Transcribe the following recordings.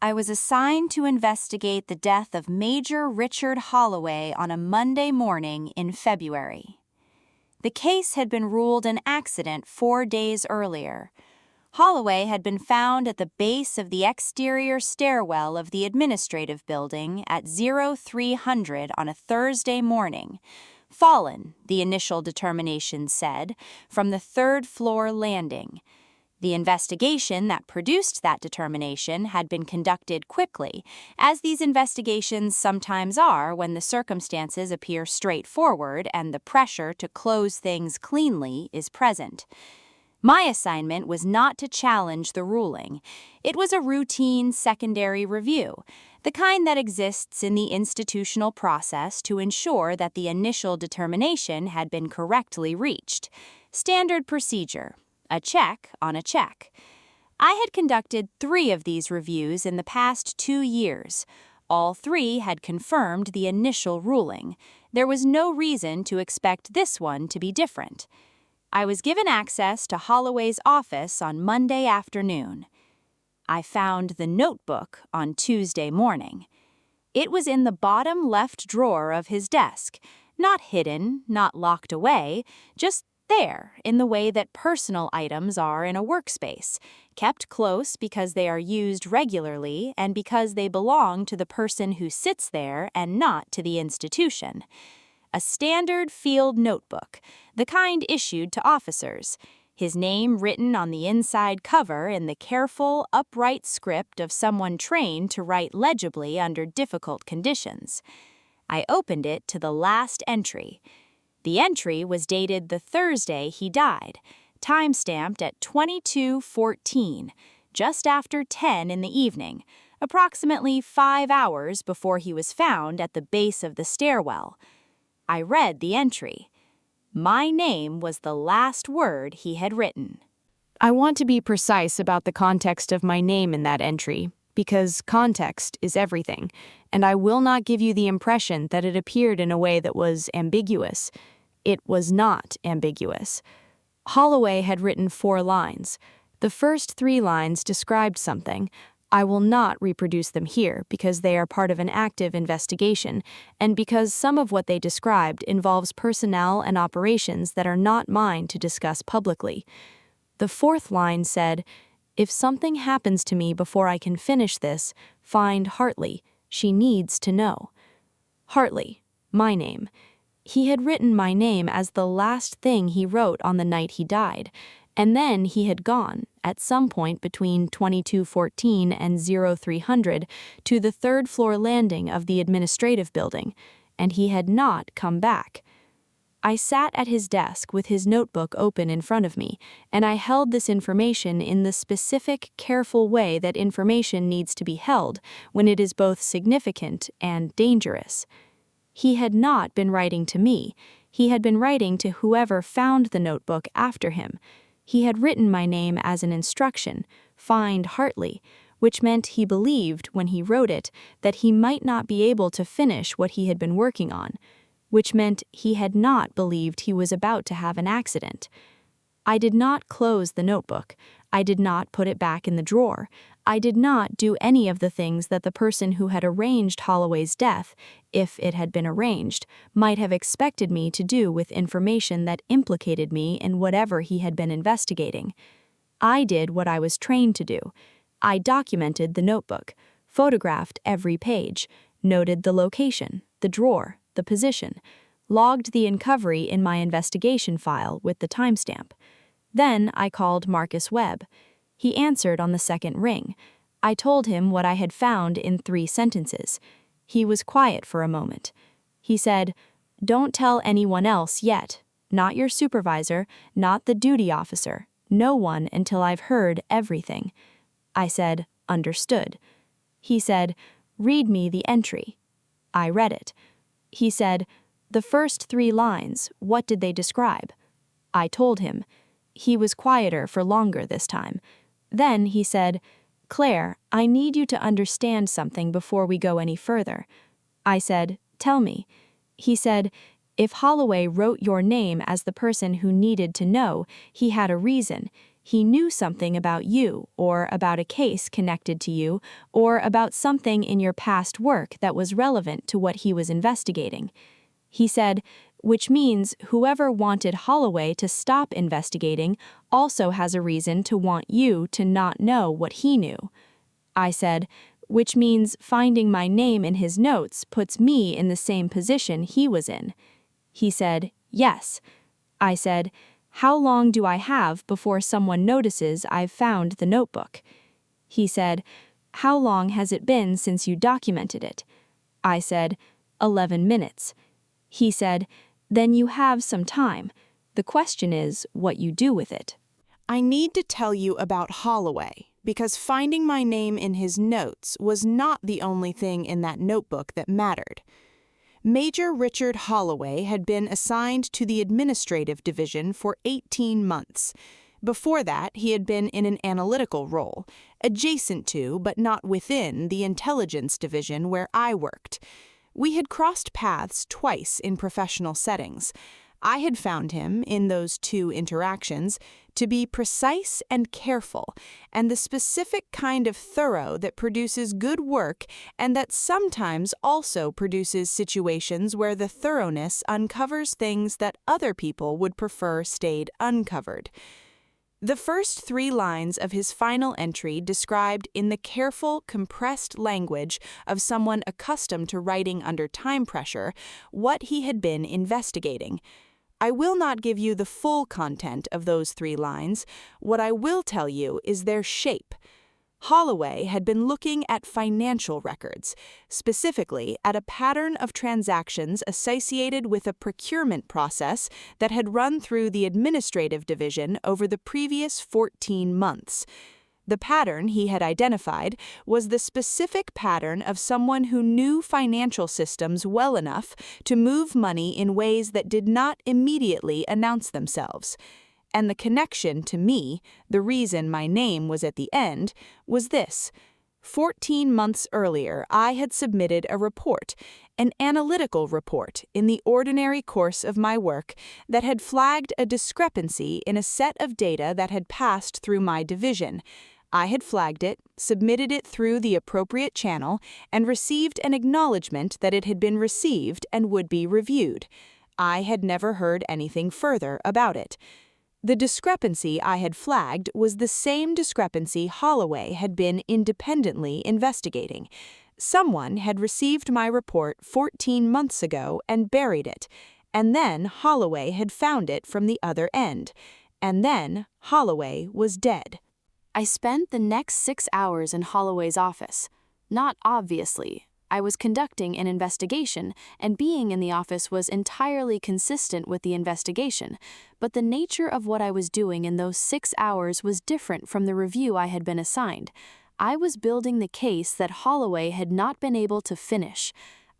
I was assigned to investigate the death of Major Richard Holloway on a Monday morning in February. The case had been ruled an accident 4 days earlier. Holloway had been found at the base of the exterior stairwell of the administrative building at 0300 on a Thursday morning, fallen, the initial determination said, from the third-floor landing. The investigation that produced that determination had been conducted quickly, as these investigations sometimes are when the circumstances appear straightforward and the pressure to close things cleanly is present. My assignment was not to challenge the ruling. It was a routine secondary review, the kind that exists in the institutional process to ensure that the initial determination had been correctly reached. Standard procedure. A check on a check. I had conducted 3 of these reviews in the past 2 years. All 3 had confirmed the initial ruling. There was no reason to expect this one to be different. I was given access to Holloway's office on Monday afternoon. I found the notebook on Tuesday morning. It was in the bottom left drawer of his desk, not hidden, not locked away, just there in the way that personal items are in a workspace, kept close because they are used regularly and because they belong to the person who sits there and not to the institution. A standard field notebook, the kind issued to officers, his name written on the inside cover in the careful, upright script of someone trained to write legibly under difficult conditions. I opened it to the last entry. The entry was dated the Thursday he died, time-stamped at 22:14, just after 10 in the evening, approximately 5 hours before he was found at the base of the stairwell. I read the entry. My name was the last word he had written. I want to be precise about the context of my name in that entry, because context is everything, and I will not give you the impression that it appeared in a way that was ambiguous. It was not ambiguous. Holloway had written 4 lines. The first 3 lines described something. I will not reproduce them here because they are part of an active investigation and because some of what they described involves personnel and operations that are not mine to discuss publicly. The 4th line said, "If something happens to me before I can finish this, find Hartley. She needs to know." Hartley, my name. He had written my name as the last thing he wrote on the night he died, and then he had gone, at some point between 22:14 and 0300, to the third-floor landing of the administrative building, and he had not come back. I sat at his desk with his notebook open in front of me, and I held this information in the specific, careful way that information needs to be held when it is both significant and dangerous. He had not been writing to me. He had been writing to whoever found the notebook after him. He had written my name as an instruction, find Hartley, which meant he believed, when he wrote it, that he might not be able to finish what he had been working on, which meant he had not believed he was about to have an accident. I did not close the notebook. I did not put it back in the drawer. I did not do any of the things that the person who had arranged Holloway's death, if it had been arranged, might have expected me to do with information that implicated me in whatever he had been investigating. I did what I was trained to do. I documented the notebook, photographed every page, noted the location, the drawer, the position, logged the inquiry in my investigation file with the timestamp. Then I called Marcus Webb. He answered on the second ring. I told him what I had found in 3 sentences. He was quiet for a moment. He said, "Don't tell anyone else yet. Not your supervisor, not the duty officer. No one until I've heard everything." I said, "Understood." He said, "Read me the entry." I read it. He said, "The first 3 lines, what did they describe?" I told him. He was quieter for longer this time. Then he said, "Claire, I need you to understand something before we go any further." I said, "Tell me." He said, "If Holloway wrote your name as the person who needed to know, he had a reason. He knew something about you, or about a case connected to you, or about something in your past work that was relevant to what he was investigating. He said, which means whoever wanted Holloway to stop investigating also has a reason to want you to not know what he knew. I said, which means finding my name in his notes puts me in the same position he was in. He said, yes. I said, how long do I have before someone notices I've found the notebook? He said, how long has it been since you documented it? I said, 11 minutes. He said, then you have some time. The question is what you do with it. I need to tell you about Holloway, because finding my name in his notes was not the only thing in that notebook that mattered. Major Richard Holloway had been assigned to the administrative division for 18 months. Before that, he had been in an analytical role, adjacent to but not within the intelligence division where I worked. We had crossed paths twice in professional settings. I had found him, in those two interactions, to be precise and careful, and the specific kind of thorough that produces good work and that sometimes also produces situations where the thoroughness uncovers things that other people would prefer stayed uncovered. The first 3 lines of his final entry described in the careful, compressed language of someone accustomed to writing under time pressure what he had been investigating. I will not give you the full content of those 3 lines. What I will tell you is their shape. Holloway had been looking at financial records, specifically at a pattern of transactions associated with a procurement process that had run through the administrative division over the previous 14 months. The pattern he had identified was the specific pattern of someone who knew financial systems well enough to move money in ways that did not immediately announce themselves. And the connection to me, the reason my name was at the end, was this. 14 months earlier, I had submitted a report, an analytical report, in the ordinary course of my work that had flagged a discrepancy in a set of data that had passed through my division. I had flagged it, submitted it through the appropriate channel, and received an acknowledgement that it had been received and would be reviewed. I had never heard anything further about it. The discrepancy I had flagged was the same discrepancy Holloway had been independently investigating. Someone had received my report 14 months ago and buried it, and then Holloway had found it from the other end. And then Holloway was dead. I spent the next 6 hours in Holloway's office. Not obviously. I was conducting an investigation, and being in the office was entirely consistent with the investigation, but the nature of what I was doing in those 6 hours was different from the review I had been assigned. I was building the case that Holloway had not been able to finish.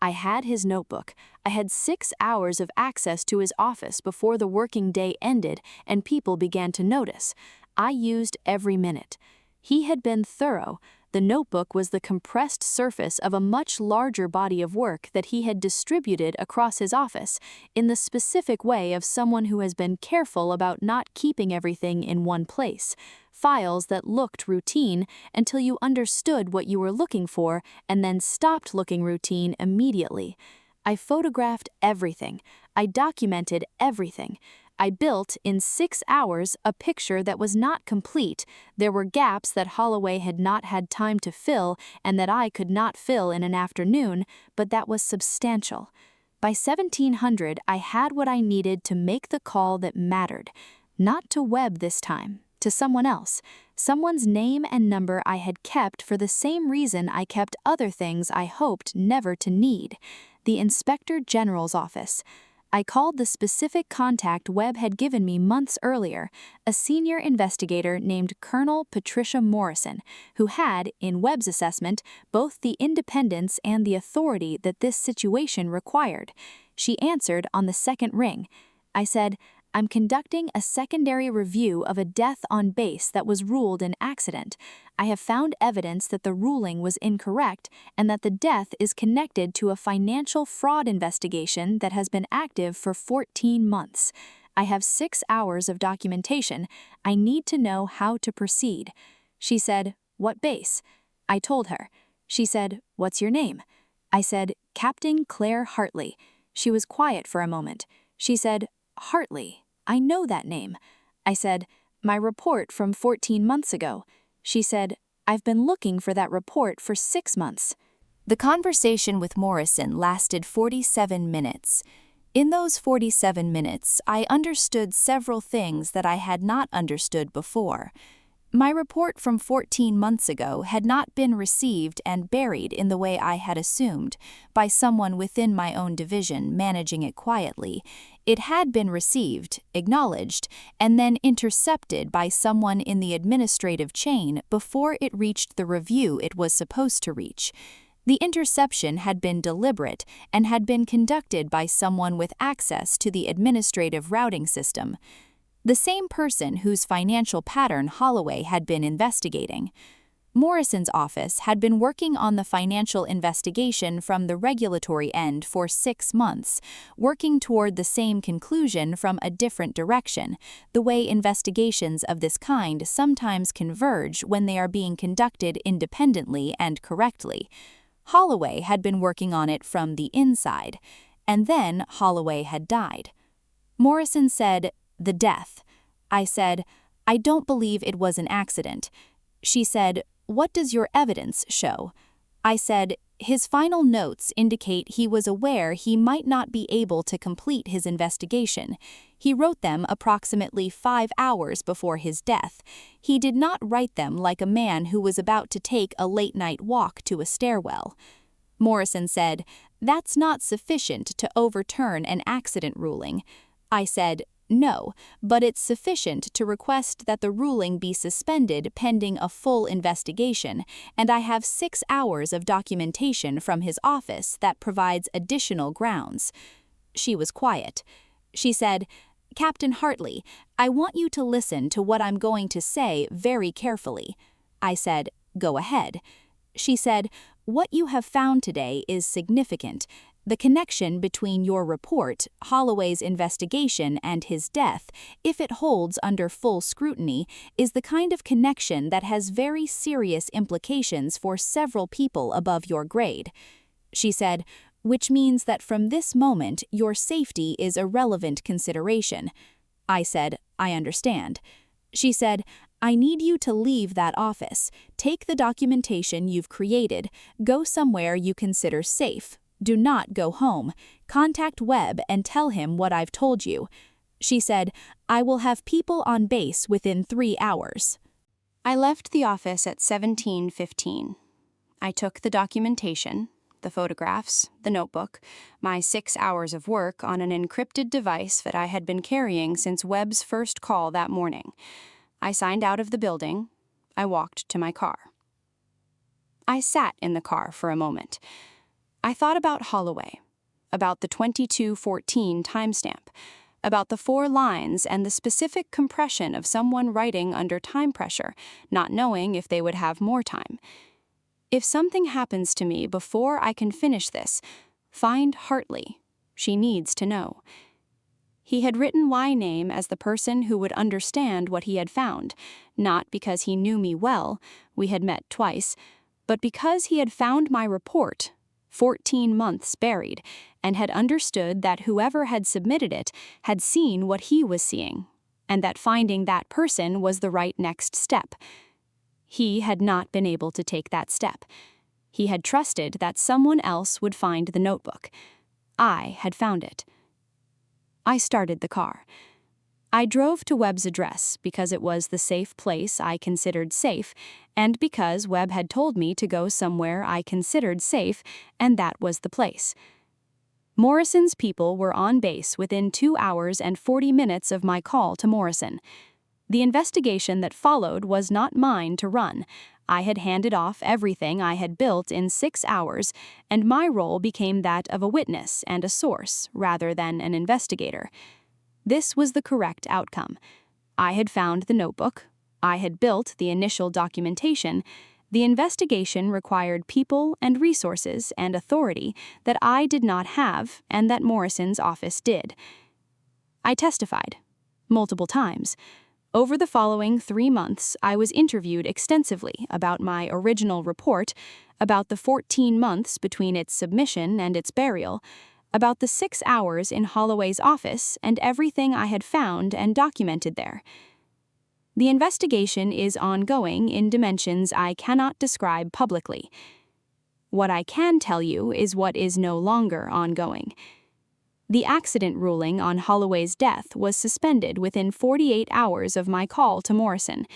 I had his notebook. I had 6 hours of access to his office before the working day ended and people began to notice. I used every minute. He had been thorough. The notebook was the compressed surface of a much larger body of work that he had distributed across his office in the specific way of someone who has been careful about not keeping everything in one place. Files that looked routine until you understood what you were looking for and then stopped looking routine immediately. I photographed everything. I documented everything. I built, in 6 hours, a picture that was not complete. There were gaps that Holloway had not had time to fill and that I could not fill in an afternoon, but that was substantial. By 1700, I had what I needed to make the call that mattered. Not to Webb this time, to someone else. Someone's name and number I had kept for the same reason I kept other things I hoped never to need. The Inspector General's office. I called the specific contact Webb had given me months earlier, a senior investigator named Colonel Patricia Morrison, who had, in Webb's assessment, both the independence and the authority that this situation required. She answered on the second ring. I said, I'm conducting a secondary review of a death on base that was ruled an accident. I have found evidence that the ruling was incorrect and that the death is connected to a financial fraud investigation that has been active for 14 months. I have 6 hours of documentation. I need to know how to proceed. She said, "What base?" I told her. She said, "What's your name?" I said, "Captain Claire Hartley." She was quiet for a moment. She said, "Hartley, I know that name." I said, "My report from 14 months ago." She said, "I've been looking for that report for 6 months." The conversation with Morrison lasted 47 minutes. In those 47 minutes, I understood several things that I had not understood before. My report from 14 months ago had not been received and buried in the way I had assumed, by someone within my own division managing it quietly. It had been received, acknowledged, and then intercepted by someone in the administrative chain before it reached the review it was supposed to reach. The interception had been deliberate and had been conducted by someone with access to the administrative routing system. The same person whose financial pattern Holloway had been investigating. Morrison's office had been working on the financial investigation from the regulatory end for 6 months, working toward the same conclusion from a different direction, the way investigations of this kind sometimes converge when they are being conducted independently and correctly. Holloway had been working on it from the inside, and then Holloway had died. Morrison said, "The death." I said, "I don't believe it was an accident." She said, "What does your evidence show?" I said, "His final notes indicate he was aware he might not be able to complete his investigation. He wrote them approximately 5 hours before his death. He did not write them like a man who was about to take a late-night walk to a stairwell." Morrison said, "That's not sufficient to overturn an accident ruling." I said, "No, but it's sufficient to request that the ruling be suspended pending a full investigation, and I have 6 hours of documentation from his office that provides additional grounds." She was quiet. She said, "Captain Hartley, I want you to listen to what I'm going to say very carefully." I said, "Go ahead." She said, "What you have found today is significant. The connection between your report, Holloway's investigation, and his death, if it holds under full scrutiny, is the kind of connection that has very serious implications for several people above your grade." She said, "Which means that from this moment your safety is a relevant consideration." I said, "I understand." She said, "I need you to leave that office. Take the documentation you've created. Go somewhere you consider safe. Do not go home. Contact Webb and tell him what I've told you." She said, "I will have people on base within 3 hours." I left the office at 17:15. I took the documentation, the photographs, the notebook, my 6 hours of work on an encrypted device that I had been carrying since Webb's first call that morning. I signed out of the building. I walked to my car. I sat in the car for a moment. I thought about Holloway, about the 22:14 timestamp, about the 4 lines and the specific compression of someone writing under time pressure, not knowing if they would have more time. If something happens to me before I can finish this, find Hartley. She needs to know. He had written my name as the person who would understand what he had found, not because he knew me well, we had met twice, but because he had found my report, 14 months buried, and had understood that whoever had submitted it had seen what he was seeing, and that finding that person was the right next step. He had not been able to take that step. He had trusted that someone else would find the notebook. I had found it. I started the car. I drove to Webb's address because it was the safe place I considered safe, and because Webb had told me to go somewhere I considered safe, and that was the place. Morrison's people were on base within 2 hours and 40 minutes of my call to Morrison. The investigation that followed was not mine to run. I had handed off everything I had built in 6 hours, and my role became that of a witness and a source rather than an investigator. This was the correct outcome. I had found the notebook. I had built the initial documentation. The investigation required people and resources and authority that I did not have and that Morrison's office did. I testified, multiple times. Over the following 3 months, I was interviewed extensively about my original report, about the 14 months between its submission and its burial, about the 6 hours in Holloway's office and everything I had found and documented there. The investigation is ongoing in dimensions I cannot describe publicly. What I can tell you is what is no longer ongoing. The accident ruling on Holloway's death was suspended within 48 hours of my call to Morrison.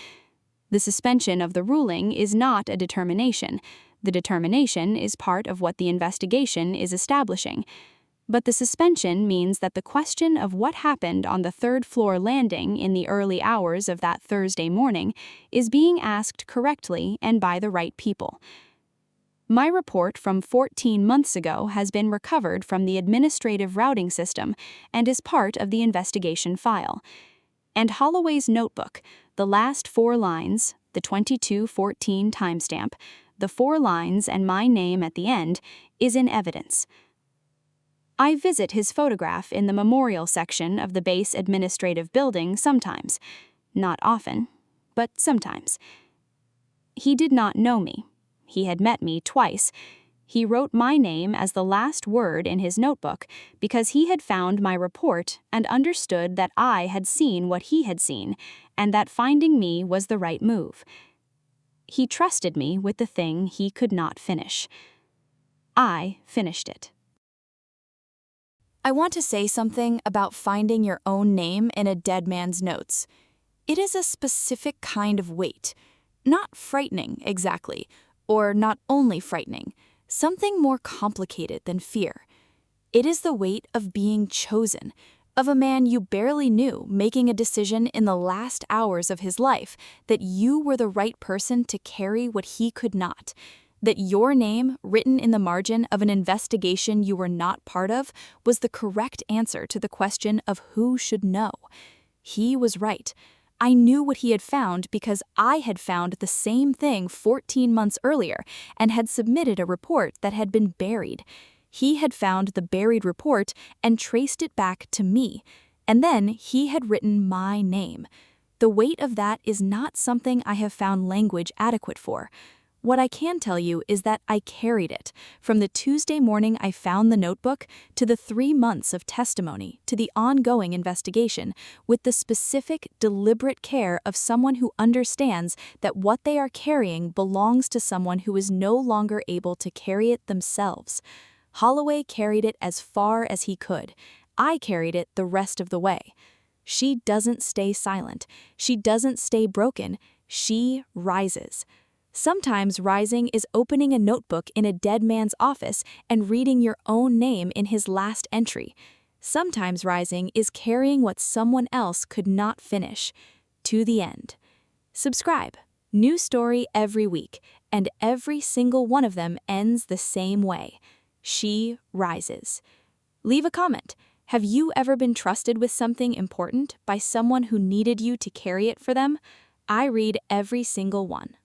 The suspension of the ruling is not a determination. The determination is part of what the investigation is establishing. But the suspension means that the question of what happened on the third-floor landing in the early hours of that Thursday morning is being asked correctly and by the right people. My report from 14 months ago has been recovered from the administrative routing system and is part of the investigation file. And Holloway's notebook, the last 4 lines, the 2214 timestamp, the 4 lines and my name at the end, is in evidence. I visit his photograph in the memorial section of the base administrative building sometimes. Not often, but sometimes. He did not know me. He had met me twice. He wrote my name as the last word in his notebook because he had found my report and understood that I had seen what he had seen and that finding me was the right move. He trusted me with the thing he could not finish. I finished it. I want to say something about finding your own name in a dead man's notes. It is a specific kind of weight. Not frightening, exactly, or not only frightening, something more complicated than fear. It is the weight of being chosen, of a man you barely knew making a decision in the last hours of his life that you were the right person to carry what he could not, that your name, written in the margin of an investigation you were not part of, was the correct answer to the question of who should know. He was right. I knew what he had found because I had found the same thing 14 months earlier and had submitted a report that had been buried. He had found the buried report and traced it back to me, and then he had written my name. The weight of that is not something I have found language adequate for. What I can tell you is that I carried it, from the Tuesday morning I found the notebook to the 3 months of testimony to the ongoing investigation, with the specific, deliberate care of someone who understands that what they are carrying belongs to someone who is no longer able to carry it themselves. Holloway carried it as far as he could. I carried it the rest of the way. She doesn't stay silent. She doesn't stay broken. She rises. Sometimes rising is opening a notebook in a dead man's office and reading your own name in his last entry. Sometimes rising is carrying what someone else could not finish, to the end. Subscribe. New story every week, and every single one of them ends the same way. She rises. Leave a comment. Have you ever been trusted with something important by someone who needed you to carry it for them? I read every single one.